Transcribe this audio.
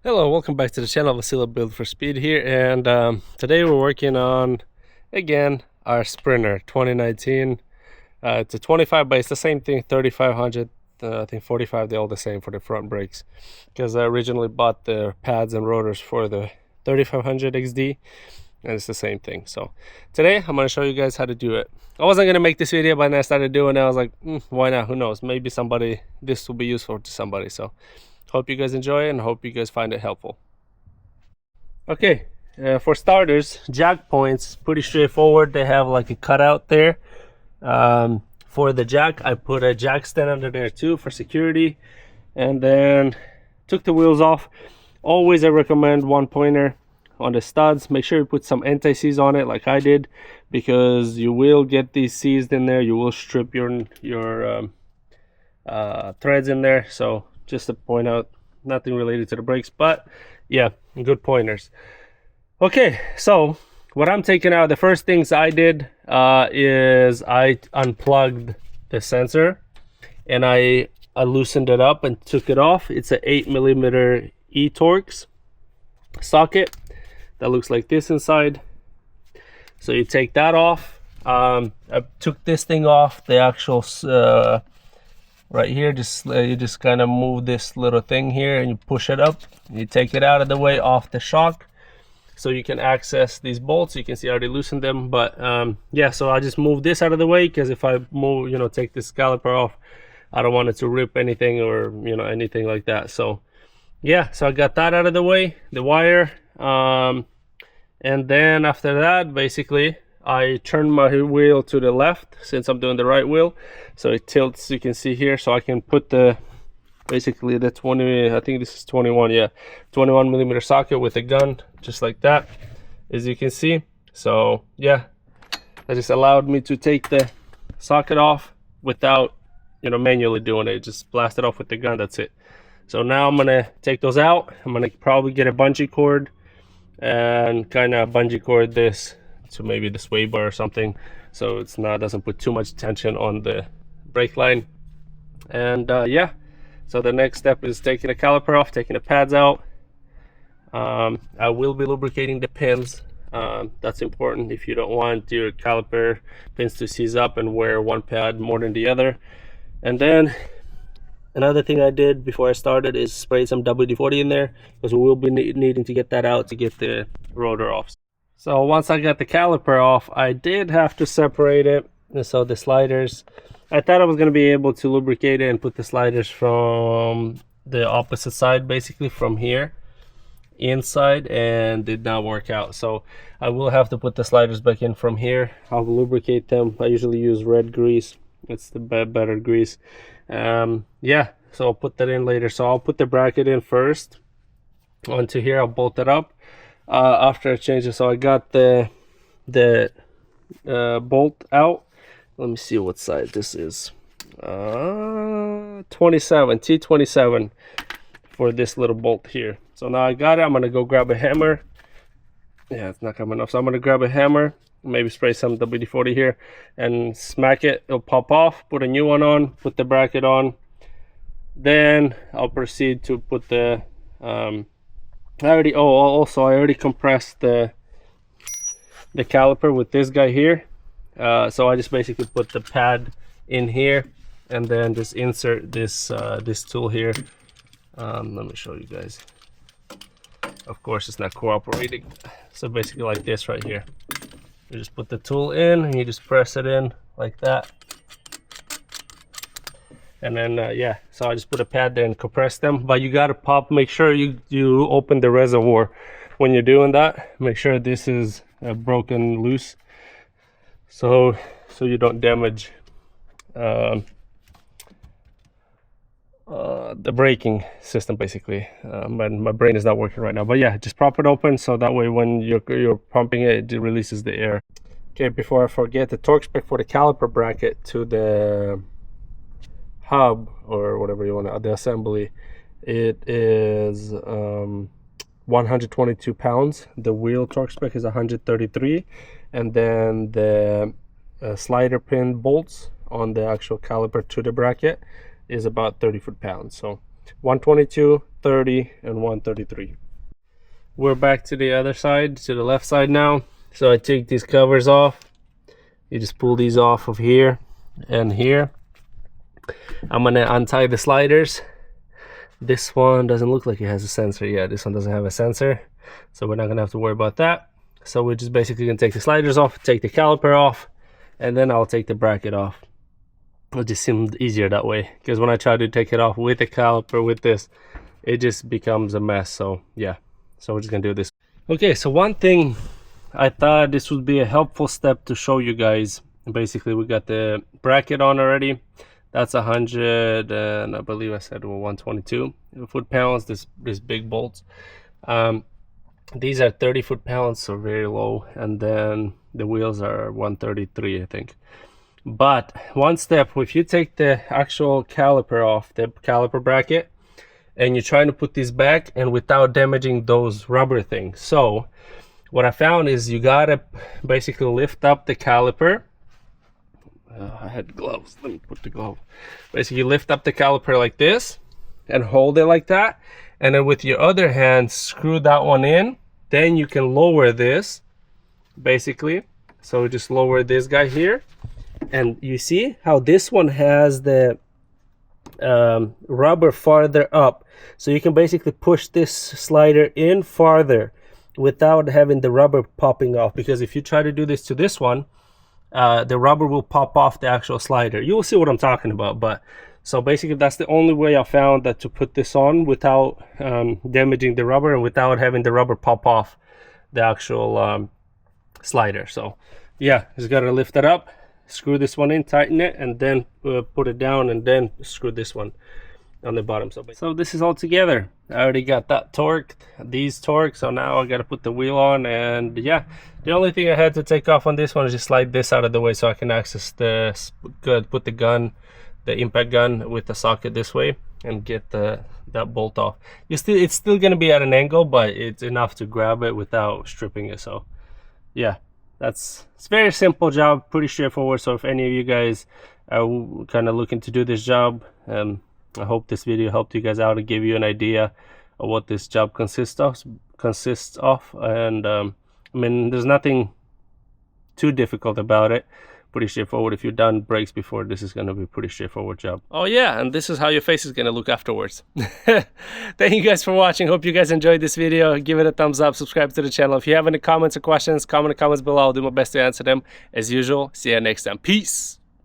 Hello, welcome back to the channel. Vasila Build for Speed here, and today we're working on again our Sprinter 2019. It's a 25, but it's the same thing, 3500. I think 45, they're all the same for the front brakes, because I originally bought the pads and rotors for the 3500 XD, and it's the same thing. So today I'm going to show you guys how to do it. I wasn't going to make this video, but then I started doing it. I was like, why not? Who knows? Maybe this will be useful to somebody. So hope you guys enjoy it and hope you guys find it helpful. Okay, for starters, jack points, pretty straightforward. They have like a cutout there. For the jack, I put a jack stand under there too for security, and then took the wheels off. Always I recommend one pointer on the studs. Make sure you put some anti-seize on it like I did, because you will get these seized in there. You will strip your threads in there. So just to point out, nothing related to the brakes, but yeah, good pointers. Okay, so what I'm taking out, the first things I did is I unplugged the sensor and I loosened it up and took it off. It's an 8mm e-Torx socket that looks like this inside. So you take that off. I took this thing off, the actual right here, you just kind of move this little thing here and you push it up. You take it out of the way off the shock so you can access these bolts. You can see I already loosened them, but yeah, so I just move this out of the way, because if I move, take this caliper off, I don't want it to rip anything or anything like that. So yeah, so I got that out of the way, the wire, and then after that, basically I turn my wheel to the left since I'm doing the right wheel, so it tilts, you can see here, so I can put basically the 20, I think this is 21, yeah, 21mm socket with a gun, just like that, as you can see. So yeah, that just allowed me to take the socket off without manually doing it. Just blast it off with the gun, that's it. So now I'm gonna take those out. I'm gonna probably get a bungee cord and kind of bungee cord this to maybe the sway bar or something, so it's doesn't put too much tension on the brake line. And yeah, so the next step is taking the caliper off, taking the pads out. I will be lubricating the pins. That's important if you don't want your caliper pins to seize up and wear one pad more than the other. And then another thing I did before I started is spray some WD-40 in there, because we will be needing to get that out to get the rotor off. So once I got the caliper off, I did have to separate it. So the sliders, I thought I was going to be able to lubricate it and put the sliders from the opposite side, basically from here inside, and did not work out. So I will have to put the sliders back in from here. I'll lubricate them. I usually use red grease. It's the better grease. Yeah, so I'll put that in later. So I'll put the bracket in first onto here. I'll bolt it up after I change it. So I got the bolt out. Let me see what side this is. 27 T27 for this little bolt here. So now I got it. I'm gonna go grab a hammer. Yeah, it's not coming off, so I'm gonna grab a hammer, maybe spray some WD-40 here and smack it. It'll pop off. Put a new one on, put the bracket on, then I'll proceed to put the I already compressed the caliper with this guy here. So I just basically put the pad in here and then just insert this this tool here. Let me show you guys. Of course it's not cooperating. So basically like this right here. You just put the tool in and you just press it in like that. And then yeah, so I just put a pad there and compress them. But you gotta make sure you open the reservoir when you're doing that. Make sure this is broken loose, so you don't damage the braking system, basically. My brain is not working right now, but yeah, just prop it open so that way when you're pumping it, it releases the air. Okay, before I forget, the torque spec for the caliper bracket to the hub, or whatever you want, the assembly, it is 122 pounds. The wheel torque spec is 133, and then the slider pin bolts on the actual caliper to the bracket is about 30 foot-pounds. So 122, 30, and 133. We're back to the other side, to the left side now. So I take these covers off. You just pull these off of here and here. I'm gonna untie the sliders. This one doesn't look like it has a sensor. Yeah, this one doesn't have a sensor, so we're not gonna have to worry about that. So we're just basically gonna take the sliders off, take the caliper off, and then I'll take the bracket off. It just seemed easier that way, because when I try to take it off with the caliper with this, it just becomes a mess. So yeah, so we're just gonna do this. Okay, so one thing I thought this would be a helpful step to show you guys. Basically, we got the bracket on already. That's 100, and I believe I said 122 foot-pounds. This big bolts. These are 30 foot-pounds, so very low. And then the wheels are 133, I think. But one step, if you take the actual caliper off, the caliper bracket, and you're trying to put these back and without damaging those rubber things. So what I found is you gotta basically lift up the caliper. I had gloves. Let me put the glove. Basically, you lift up the caliper like this and hold it like that, and then with your other hand screw that one in. Then you can lower this, basically. So just lower this guy here, and you see how this one has the rubber farther up, so you can basically push this slider in farther without having the rubber popping off. Because if you try to do this to this one, the rubber will pop off the actual slider. You'll see what I'm talking about. But so basically that's the only way I found that to put this on without damaging the rubber and without having the rubber pop off the actual slider. So yeah, just gotta lift it up, screw this one in, tighten it, and then put it down, and then screw this one on the bottom. So this is all together. I already got that torqued, these torqued, so now I got to put the wheel on. And yeah, the only thing I had to take off on this one is just slide this out of the way so I can access the put the gun, the impact gun, with the socket this way, and get that bolt off. It's still going to be at an angle, but it's enough to grab it without stripping it. So yeah, it's a very simple job, pretty straightforward. So if any of you guys are kind of looking to do this job, I hope this video helped you guys out and give you an idea of what this job consists of. And I mean, there's nothing too difficult about it. Pretty straightforward. If you've done brakes before, this is going to be a pretty straightforward job. Oh yeah, and this is how your face is going to look afterwards. Thank you guys for watching. Hope you guys enjoyed this video. Give it a thumbs up, subscribe to the channel. If you have any comments or questions, comment in the comments below. I'll do my best to answer them as usual. See you next time. Peace.